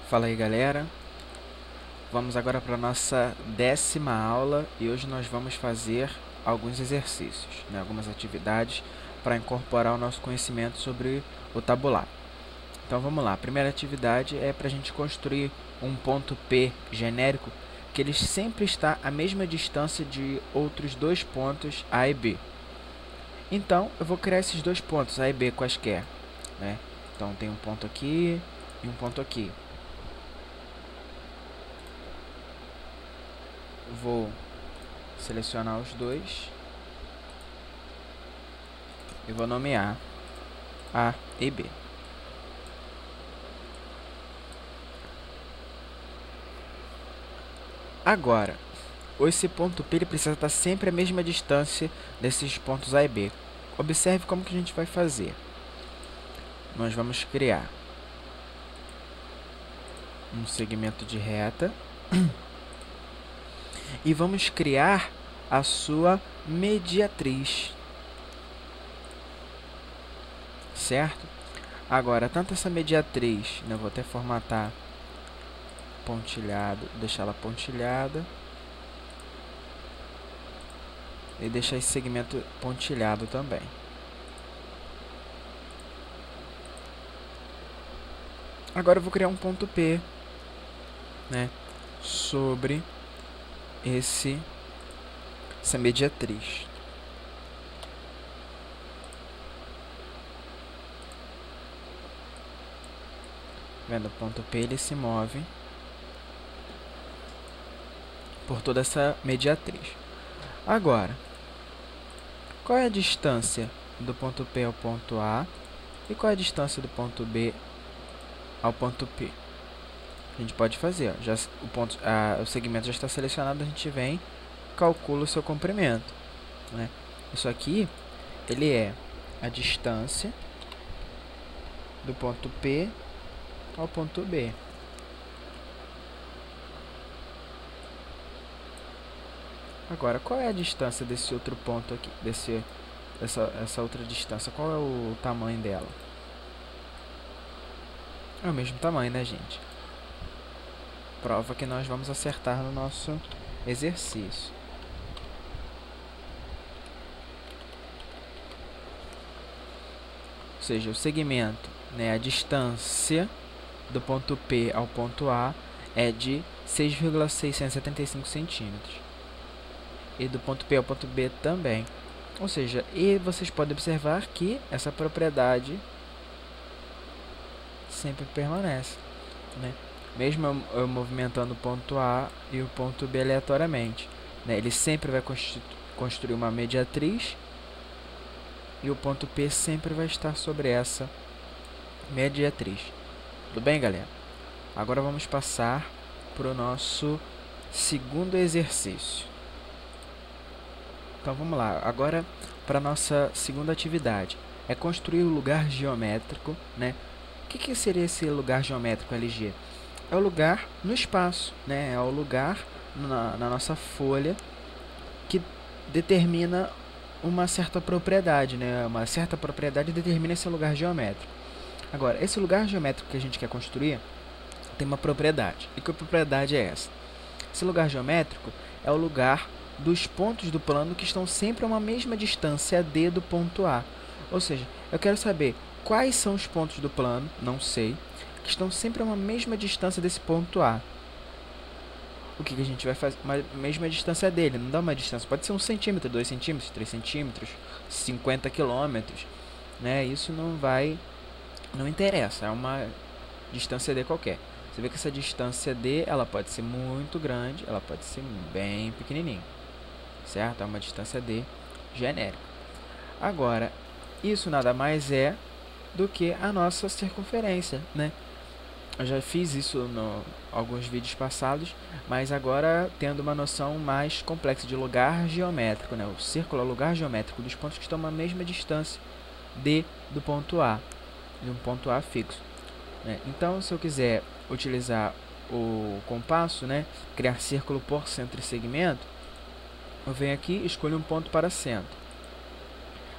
Fala aí, galera. Vamos agora para a nossa 10ª aula e hoje nós vamos fazer alguns exercícios, algumas atividades para incorporar o nosso conhecimento sobre o tabular. Então vamos lá, a primeira atividade é para a gente construir um ponto P genérico que ele sempre está à mesma distância de outros dois pontos A e B. Então eu vou criar esses dois pontos A e B quaisquer, Então tem um ponto aqui e um ponto aqui. Vou selecionar os dois e vou nomear A e B. Agora, esse ponto P ele precisa estar sempre à mesma distância desses pontos A e B. Observe como que a gente vai fazer. Nós vamos criar um segmento de reta e vamos criar a sua mediatriz, certo? Agora, tanto essa mediatriz, eu vou até formatar pontilhado, deixar ela pontilhada e deixar esse segmento pontilhado também. Agora eu vou criar um ponto P, sobre essa mediatriz. Vendo o ponto P, ele se move por toda essa mediatriz. Agora, qual é a distância do ponto P ao ponto A e qual é a distância do ponto B ao ponto P? A gente pode fazer, o segmento já está selecionado, a gente vem, calcula o seu comprimento, Isso aqui, ele é a distância do ponto P ao ponto B. Agora, qual é a distância desse outro ponto aqui, essa outra distância? Qual é o tamanho dela? É o mesmo tamanho, gente? Prova que nós vamos acertar no nosso exercício. Ou seja, o segmento, a distância do ponto P ao ponto A é de 6,675 centímetros. E do ponto P ao ponto B também. Ou seja, e vocês podem observar que essa propriedade sempre permanece, Mesmo eu movimentando o ponto A e o ponto B aleatoriamente, ele sempre vai construir uma mediatriz e o ponto P sempre vai estar sobre essa mediatriz. Tudo bem, galera? Agora vamos passar para o nosso segundo exercício. Então vamos lá, agora para a nossa segunda atividade. É construir o lugar geométrico, O que seria esse lugar geométrico LG? É o lugar no espaço, É o lugar na nossa folha que determina uma certa propriedade, Uma certa propriedade determina esse lugar geométrico. Agora, esse lugar geométrico que a gente quer construir tem uma propriedade. E que propriedade é essa? Esse lugar geométrico é o lugar dos pontos do plano que estão sempre a uma mesma distância D do ponto A. Ou seja, eu quero saber quais são os pontos do plano, não sei, que estão sempre a uma mesma distância desse ponto A. O que a gente vai fazer? Uma mesma distância dele, não dá uma distância. Pode ser 1 centímetro, 2 centímetros, 3 centímetros, 50 quilômetros. Isso não interessa, é uma distância D qualquer. Você vê que essa distância D, ela pode ser muito grande, ela pode ser bem pequenininha, certo? É uma distância D genérica. Agora, isso nada mais é do que a nossa circunferência, Eu já fiz isso em alguns vídeos passados, mas agora tendo uma noção mais complexa de lugar geométrico, O círculo é o lugar geométrico dos pontos que estão a mesma distância D do ponto A, de um ponto A fixo. Então, se eu quiser utilizar o compasso, criar círculo por centro e segmento, eu venho aqui e escolho um ponto para centro.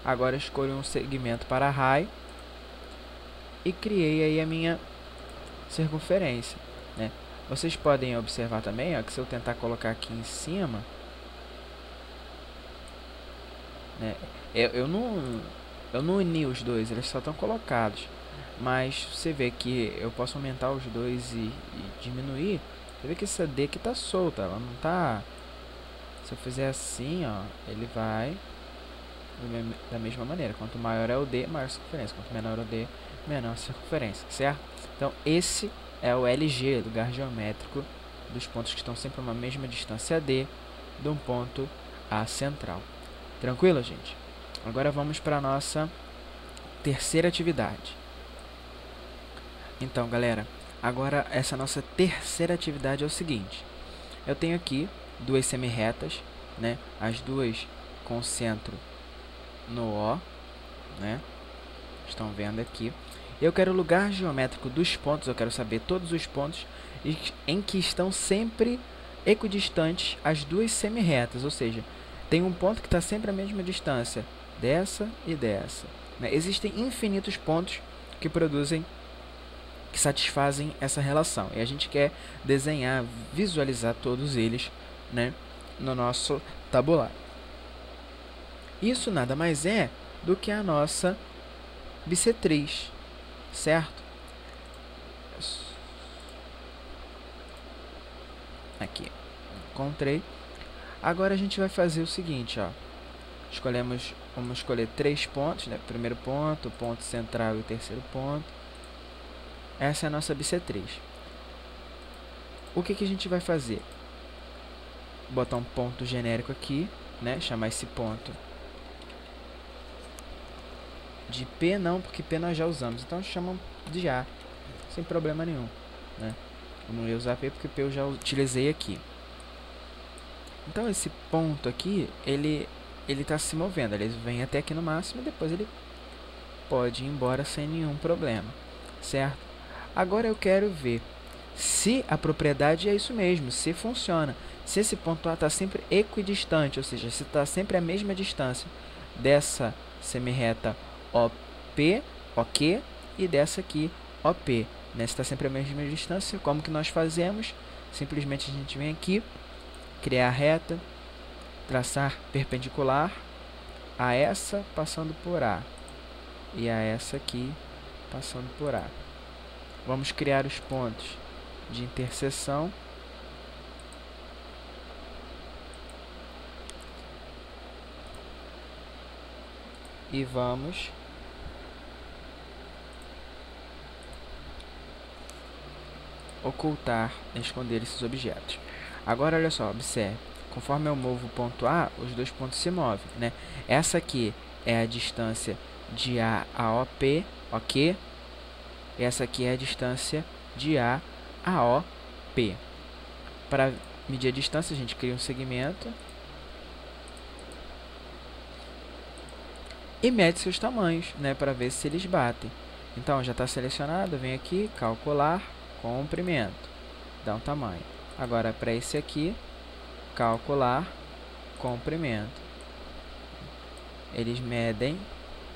Agora escolho um segmento para raio e criei aí a minha circunferência. né? Vocês podem observar também, ó, que se eu tentar colocar aqui em cima, né, eu não uni os dois, eles só estão colocados. Mas você vê que eu posso aumentar os dois e diminuir. Você vê que essa D aqui tá solta, ela não tá... Se eu fizer assim, ó, ele vai da mesma maneira. Quanto maior é o D, maior a circunferência. Quanto menor é o D, menor a circunferência, certo? Então, esse é o LG, lugar geométrico dos pontos que estão sempre a uma mesma distância D de um ponto A central. Tranquilo, gente? Agora vamos para a nossa terceira atividade. Então, galera, agora essa nossa terceira atividade é o seguinte. Eu tenho aqui duas semirretas, né? As duas com centro no O, né? Estão vendo aqui. Eu quero o lugar geométrico dos pontos, eu quero saber todos os pontos em que estão sempre equidistantes as duas semirretas, ou seja, tem um ponto que está sempre a mesma distância dessa e dessa, né? Existem infinitos pontos que satisfazem essa relação, e a gente quer desenhar, visualizar todos eles, né, no nosso tabulário. Isso nada mais é do que a nossa bissetriz, certo? Aqui, encontrei. Agora a gente vai fazer o seguinte, ó. Vamos escolher 3 pontos, né? Primeiro ponto, o ponto central e o terceiro ponto. Essa é a nossa bissetriz. O que a gente vai fazer? Botar um ponto genérico aqui, né? Chamar esse ponto de P, não, porque P nós já usamos. Então chamam de A, sem problema nenhum, né? Eu não ia usar P porque P eu já utilizei aqui. Então esse ponto aqui, ele está se movendo. Ele vem até aqui no máximo e depois ele pode ir embora sem nenhum problema, certo? Agora eu quero ver se a propriedade é isso mesmo, se funciona. Se esse ponto A está sempre equidistante, ou seja, se está sempre a mesma distância dessa semirreta OP, OK, e dessa aqui, OP. Né? Se está sempre a mesma distância, como que nós fazemos? Simplesmente a gente vem aqui, criar a reta, traçar perpendicular a essa passando por A e a essa aqui passando por A. Vamos criar os pontos de interseção. E vamos ocultar, esconder esses objetos. Agora, olha só, observe. Conforme eu movo o ponto A, os dois pontos se movem, né? Essa aqui é a distância de A a OP, OK? Essa aqui é a distância de A a OP. Para medir a distância, a gente cria um segmento e mede seus tamanhos, né, para ver se eles batem. Então, já está selecionado, vem aqui, calcular comprimento, dá um tamanho. Agora, para esse aqui, calcular comprimento. Eles medem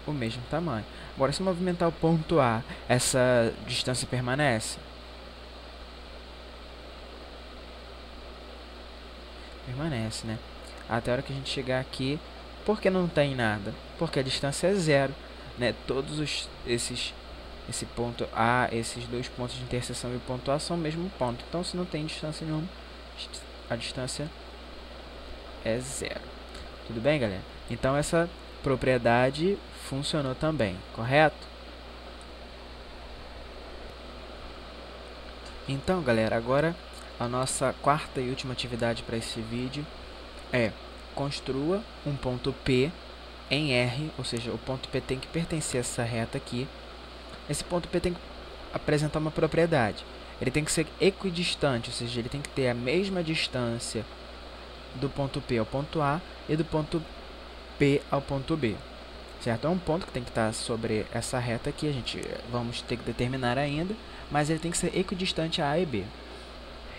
o mesmo tamanho. Agora, se movimentar o ponto A, essa distância permanece? Permanece, né? Até a hora que a gente chegar aqui. Por que não tem nada? Porque a distância é zero, né? Esse ponto A, esses dois pontos de interseção e o ponto A são o mesmo ponto. Então, se não tem distância nenhuma, a distância é zero. Tudo bem, galera? Então, essa propriedade funcionou também, correto? Então, galera, agora a nossa quarta e última atividade para esse vídeo é: construa um ponto P em R, ou seja, o ponto P tem que pertencer a essa reta aqui. Esse ponto P tem que apresentar uma propriedade. Ele tem que ser equidistante, ou seja, ele tem que ter a mesma distância do ponto P ao ponto A e do ponto P ao ponto B. Certo? É um ponto que tem que estar sobre essa reta aqui, a gente vamos ter que determinar ainda, mas ele tem que ser equidistante a A e B.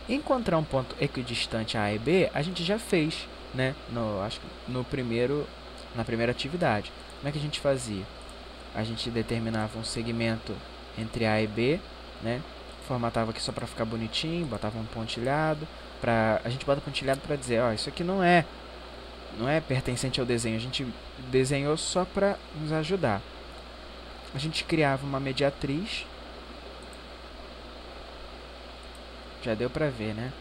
Encontrar um ponto equidistante a A e B, a gente já fez, né? Acho que na primeira atividade. Como é que a gente fazia? A gente determinava um segmento entre A e B, né? Formatava aqui só para ficar bonitinho, botava um pontilhado. A gente bota pontilhado para dizer, ó, isso aqui não é pertencente ao desenho. A gente desenhou só para nos ajudar. A gente criava uma mediatriz. Já deu para ver, né?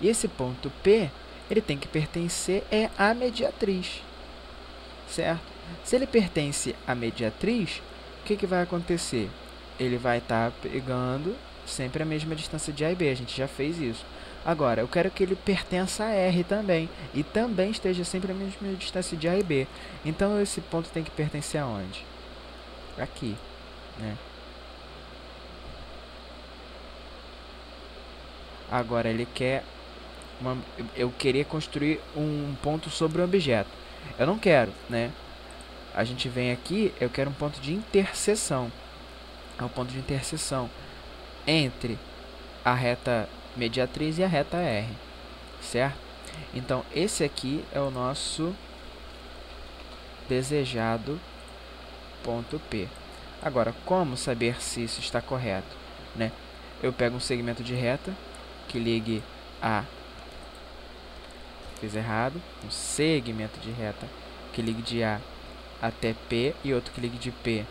E esse ponto P, ele tem que pertencer à mediatriz, certo? Se ele pertence à mediatriz, o que vai acontecer? Ele vai estar pegando sempre a mesma distância de A e B, a gente já fez isso. Agora, eu quero que ele pertença a R também, e também esteja sempre a mesma distância de A e B. Então, esse ponto tem que pertencer aonde? Aqui, né? Agora, ele quer... eu queria construir um ponto sobre o objeto. Eu não quero, né? A gente vem aqui, eu quero um ponto de interseção. É um ponto de interseção entre a reta mediatriz e a reta R, certo? Então, esse aqui é o nosso desejado ponto P. Agora, como saber se isso está correto, né? Eu pego um segmento de reta que ligue a... Fiz errado. Um segmento de reta que ligue de A até P e outro que ligue de P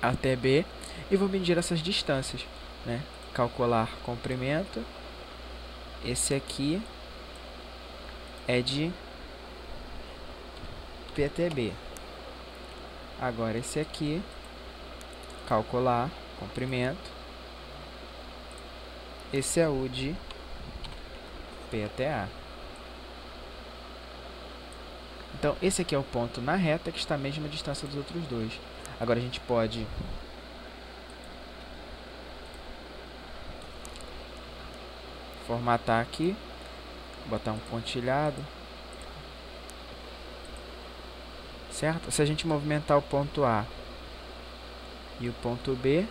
até B, e vou medir essas distâncias, né? Calcular comprimento. Esse aqui é de P até B. Agora esse aqui, calcular comprimento. Esse é o de P até A. Então, esse aqui é o ponto na reta que está à mesma distância dos outros dois. Agora a gente pode formatar aqui, botar um pontilhado, certo? Se a gente movimentar o ponto A e o ponto B,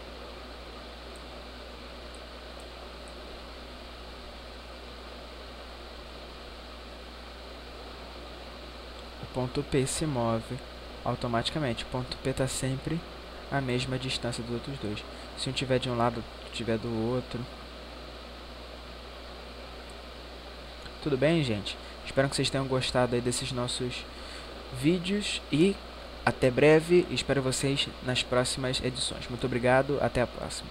o ponto P se move automaticamente. O ponto P está sempre a mesma distância dos outros dois. Se um tiver de um lado, tiver do outro. Tudo bem, gente? Espero que vocês tenham gostado aí desses nossos vídeos e até breve. Espero vocês nas próximas edições. Muito obrigado, até a próxima.